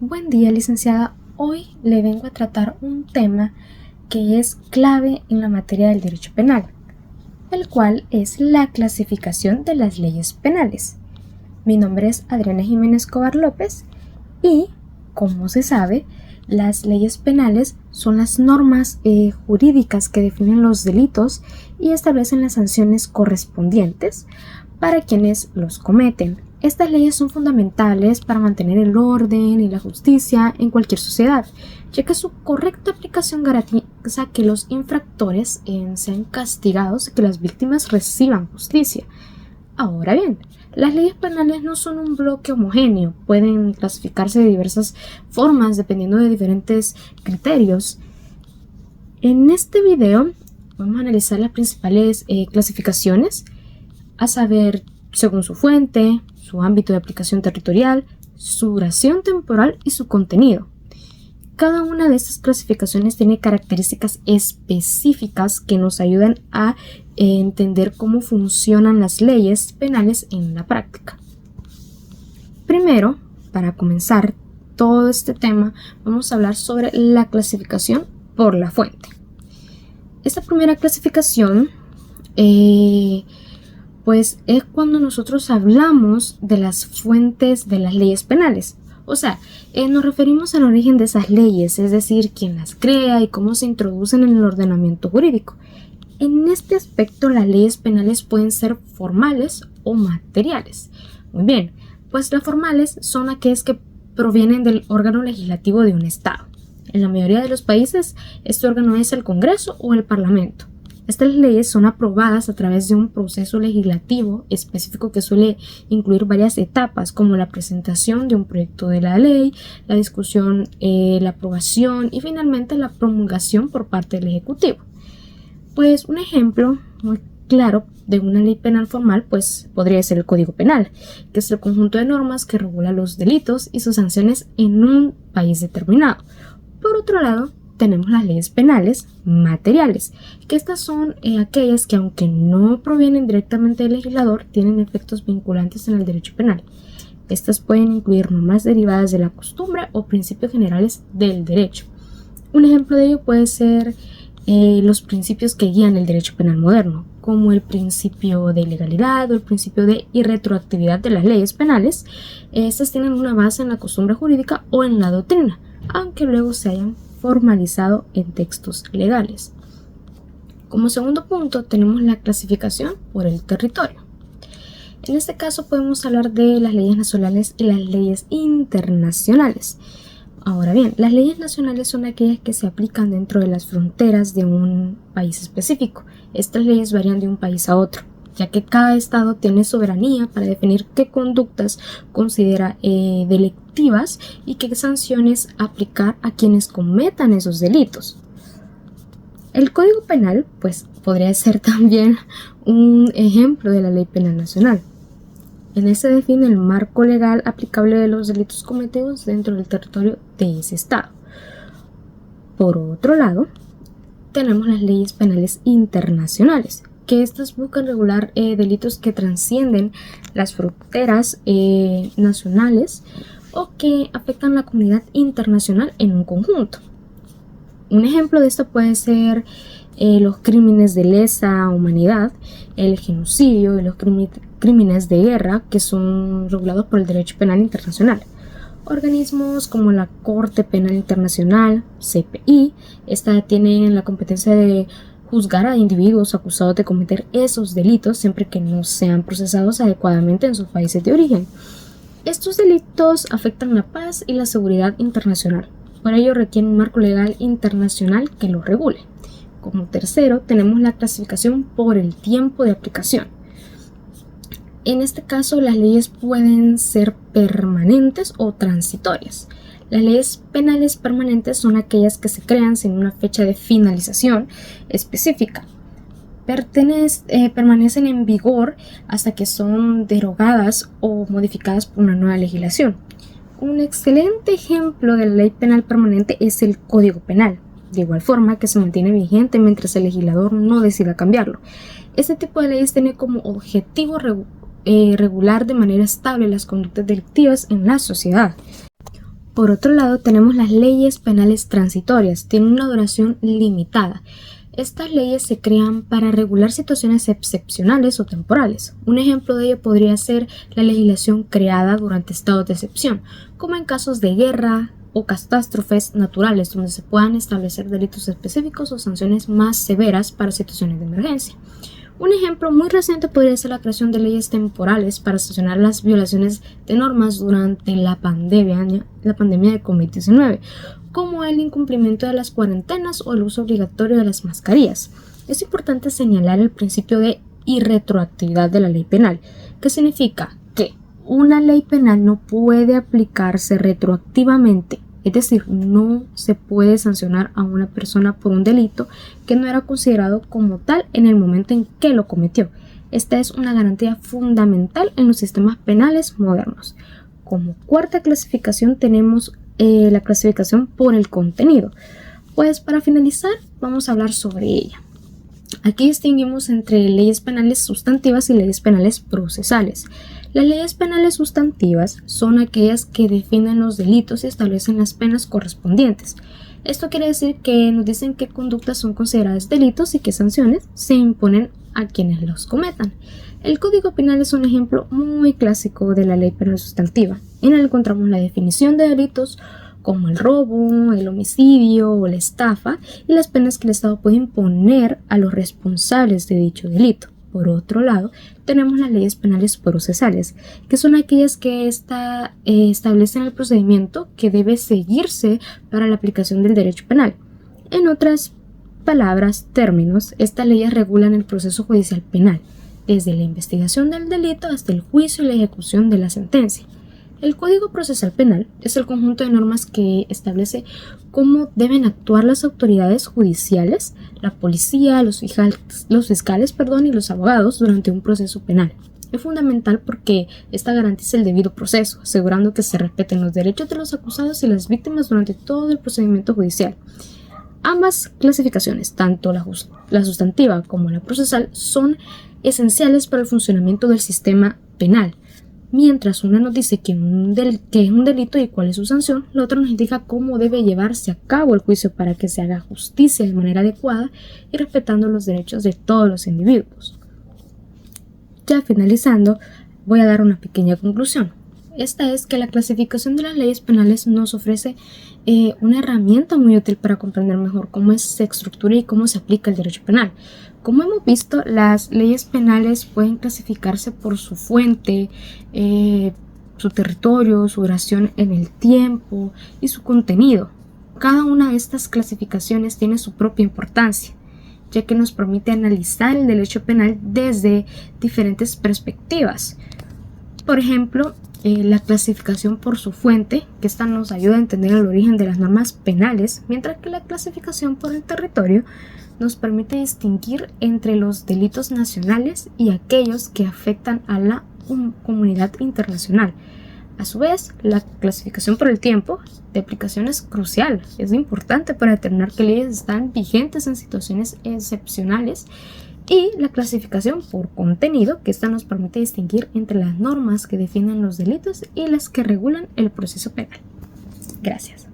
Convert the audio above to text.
Buen día, licenciada. Hoy le vengo a tratar un tema que es clave en la materia del derecho penal, el cual es la clasificación de las leyes penales. Mi nombre es Adriana Jiménez Escobar López y, como se sabe, las leyes penales son las normas jurídicas que definen los delitos y establecen las sanciones correspondientes para quienes los cometen. Estas leyes son fundamentales para mantener el orden y la justicia en cualquier sociedad, ya que su correcta aplicación garantiza que los infractores sean castigados y que las víctimas reciban justicia. Ahora bien, las leyes penales no son un bloque homogéneo, pueden clasificarse de diversas formas dependiendo de diferentes criterios. En este video vamos a analizar las principales clasificaciones, a saber, según su fuente, su ámbito de aplicación territorial, su duración temporal y su contenido. Cada una de estas clasificaciones tiene características específicas que nos ayudan a entender cómo funcionan las leyes penales en la práctica. Primero, para comenzar todo este tema, vamos a hablar sobre la clasificación por la fuente. Esta primera clasificación pues es cuando nosotros hablamos de las fuentes de las leyes penales. O sea, nos referimos al origen de esas leyes, es decir, quién las crea y cómo se introducen en el ordenamiento jurídico. En este aspecto, las leyes penales pueden ser formales o materiales. Muy bien, pues las formales son aquellas que provienen del órgano legislativo de un estado. En la mayoría de los países, este órgano es el Congreso o el Parlamento. Estas leyes son aprobadas a través de un proceso legislativo específico que suele incluir varias etapas, como la presentación de un proyecto de la ley, la discusión, la aprobación y finalmente la promulgación por parte del Ejecutivo. Pues un ejemplo muy claro de una ley penal formal pues podría ser el Código Penal, que es el conjunto de normas que regula los delitos y sus sanciones en un país determinado. Por otro lado, tenemos las leyes penales materiales, que estas son aquellas que, aunque no provienen directamente del legislador, tienen efectos vinculantes en el derecho penal. Estas pueden incluir normas derivadas de la costumbre o principios generales del derecho. Un ejemplo de ello puede ser los principios que guían el derecho penal moderno, como el principio de legalidad o el principio de irretroactividad de las leyes penales. Estas tienen una base en la costumbre jurídica o en la doctrina, aunque luego se hayan formalizado en textos legales. Como segundo punto tenemos la clasificación por el territorio. En este caso podemos hablar de las leyes nacionales y las leyes internacionales. Ahora bien, las leyes nacionales son aquellas que se aplican dentro de las fronteras de un país específico. Estas leyes varían de un país a otro, ya que cada estado tiene soberanía para definir qué conductas considera delictivas y qué sanciones aplicar a quienes cometan esos delitos. El Código Penal pues podría ser también un ejemplo de la Ley Penal Nacional. En este se define el marco legal aplicable de los delitos cometidos dentro del territorio de ese estado. Por otro lado, tenemos las leyes penales internacionales, que estas buscan regular delitos que trascienden las fronteras nacionales o que afectan a la comunidad internacional en un conjunto. Un ejemplo de esto puede ser los crímenes de lesa humanidad, el genocidio y los crímenes de guerra, que son regulados por el derecho penal internacional. Organismos como la Corte Penal Internacional, CPI, esta tiene la competencia de juzgar a individuos acusados de cometer esos delitos siempre que no sean procesados adecuadamente en sus países de origen. Estos delitos afectan la paz y la seguridad internacional, por ello requieren un marco legal internacional que los regule. Como tercero, tenemos la clasificación por el tiempo de aplicación. En este caso, las leyes pueden ser permanentes o transitorias. Las leyes penales permanentes son aquellas que se crean sin una fecha de finalización específica. Permanecen en vigor hasta que son derogadas o modificadas por una nueva legislación. Un excelente ejemplo de la ley penal permanente es el Código Penal, de igual forma que se mantiene vigente mientras el legislador no decida cambiarlo. Este tipo de leyes tiene como objetivo regular de manera estable las conductas delictivas en la sociedad. Por otro lado, tenemos las leyes penales transitorias. Tienen una duración limitada. Estas leyes se crean para regular situaciones excepcionales o temporales. Un ejemplo de ello podría ser la legislación creada durante estados de excepción, como en casos de guerra o catástrofes naturales, donde se puedan establecer delitos específicos o sanciones más severas para situaciones de emergencia. Un ejemplo muy reciente podría ser la creación de leyes temporales para sancionar las violaciones de normas durante la pandemia de COVID-19, como el incumplimiento de las cuarentenas o el uso obligatorio de las mascarillas. Es importante señalar el principio de irretroactividad de la ley penal, que significa que una ley penal no puede aplicarse retroactivamente. Es decir, no se puede sancionar a una persona por un delito que no era considerado como tal en el momento en que lo cometió. Esta es una garantía fundamental en los sistemas penales modernos. Como cuarta clasificación tenemos la clasificación por el contenido. Pues para finalizar vamos a hablar sobre ella. Aquí distinguimos entre leyes penales sustantivas y leyes penales procesales. Las leyes penales sustantivas son aquellas que definen los delitos y establecen las penas correspondientes. Esto quiere decir que nos dicen qué conductas son consideradas delitos y qué sanciones se imponen a quienes los cometan. El Código Penal es un ejemplo muy clásico de la ley penal sustantiva. En él encontramos la definición de delitos como el robo, el homicidio o la estafa y las penas que el Estado puede imponer a los responsables de dicho delito. Por otro lado, tenemos las leyes penales procesales, que son aquellas que establecen el procedimiento que debe seguirse para la aplicación del derecho penal. En otras términos, estas leyes regulan el proceso judicial penal, desde la investigación del delito hasta el juicio y la ejecución de la sentencia. El Código Procesal Penal es el conjunto de normas que establece cómo deben actuar las autoridades judiciales, la policía, los fiscales, y los abogados durante un proceso penal. Es fundamental porque esta garantiza el debido proceso, asegurando que se respeten los derechos de los acusados y las víctimas durante todo el procedimiento judicial. Ambas clasificaciones, tanto la sustantiva como la procesal, son esenciales para el funcionamiento del sistema penal. Mientras una nos dice que es un delito y cuál es su sanción, la otra nos indica cómo debe llevarse a cabo el juicio para que se haga justicia de manera adecuada y respetando los derechos de todos los individuos. Ya finalizando, voy a dar una pequeña conclusión. Esta es que la clasificación de las leyes penales nos ofrece una herramienta muy útil para comprender mejor cómo se estructura y cómo se aplica el derecho penal. Como hemos visto, las leyes penales pueden clasificarse por su fuente, su territorio, su duración en el tiempo y su contenido. Cada una de estas clasificaciones tiene su propia importancia, ya que nos permite analizar el derecho penal desde diferentes perspectivas. Por ejemplo, la clasificación por su fuente, que esta nos ayuda a entender el origen de las normas penales, mientras que la clasificación por el territorio nos permite distinguir entre los delitos nacionales y aquellos que afectan a la comunidad internacional. A su vez, la clasificación por el tiempo de aplicación es crucial, es importante para determinar qué leyes están vigentes en situaciones excepcionales, y la clasificación por contenido, que esta nos permite distinguir entre las normas que definen los delitos y las que regulan el proceso penal. Gracias.